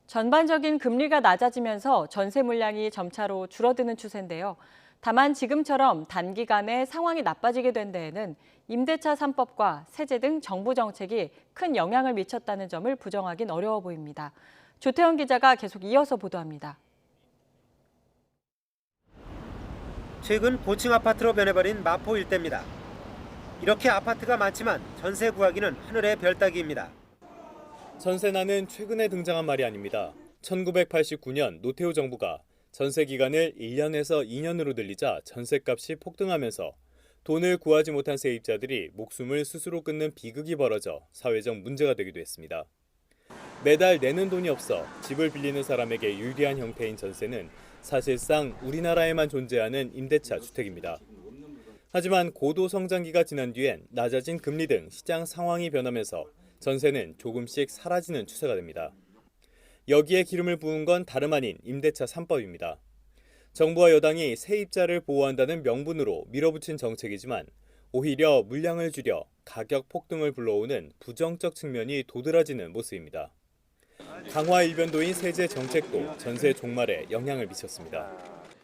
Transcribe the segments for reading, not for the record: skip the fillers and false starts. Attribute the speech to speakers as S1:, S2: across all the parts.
S1: 전반적인 금리가 낮아지면서 전세 물량이 점차로 줄어드는 추세인데요. 다만 지금처럼 단기간에 상황이 나빠지게 된 데에는 임대차 3법과 세제 등 정부 정책이 큰 영향을 미쳤다는 점을 부정하긴 어려워 보입니다. 조태현 기자가 계속 이어서 보도합니다.
S2: 최근 고층 아파트로 변해버린 마포 일대입니다. 이렇게 아파트가 많지만 전세 구하기는 하늘의 별 따기입니다.
S3: 전세난은 최근에 등장한 말이 아닙니다. 1989년 노태우 정부가 전세 기간을 1년에서 2년으로 늘리자 전세값이 폭등하면서 돈을 구하지 못한 세입자들이 목숨을 스스로 끊는 비극이 벌어져 사회적 문제가 되기도 했습니다. 매달 내는 돈이 없어 집을 빌리는 사람에게 유리한 형태인 전세는 사실상 우리나라에만 존재하는 임대차 주택입니다. 하지만 고도 성장기가 지난 뒤엔 낮아진 금리 등 시장 상황이 변하면서 전세는 조금씩 사라지는 추세가 됩니다. 여기에 기름을 부은 건 다름 아닌 임대차 3법입니다. 정부와 여당이 세입자를 보호한다는 명분으로 밀어붙인 정책이지만 오히려 물량을 줄여 가격 폭등을 불러오는 부정적 측면이 도드라지는 모습입니다. 강화 일변도인 세제 정책도 전세 종말에 영향을 미쳤습니다.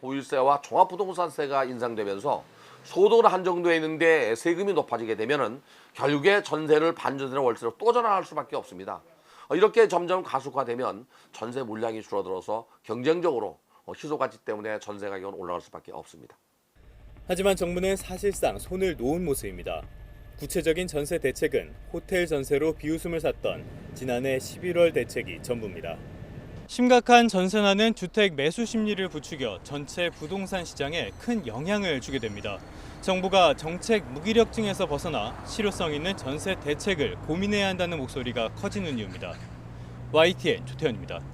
S4: 보유세와 종합부동산세가 인상되면서 소득은 한정돼 있는데 세금이 높아지게 되면은 결국에 전세를 반전세나 월세로 또 전환할 수밖에 없습니다. 이렇게 점점 가속화되면 전세 물량이 줄어들어서 경쟁적으로 희소 가치 때문에 전세 가격은 올라갈 수밖에 없습니다.
S3: 하지만 정부는 사실상 손을 놓은 모습입니다. 구체적인 전세 대책은 호텔 전세로 비웃음을 샀던 지난해 11월 대책이 전부입니다. 심각한 전세난은 주택 매수 심리를 부추겨 전체 부동산 시장에 큰 영향을 주게 됩니다. 정부가 정책 무기력증에서 벗어나 실효성 있는 전세 대책을 고민해야 한다는 목소리가 커지는 이유입니다. YTN 조태현입니다.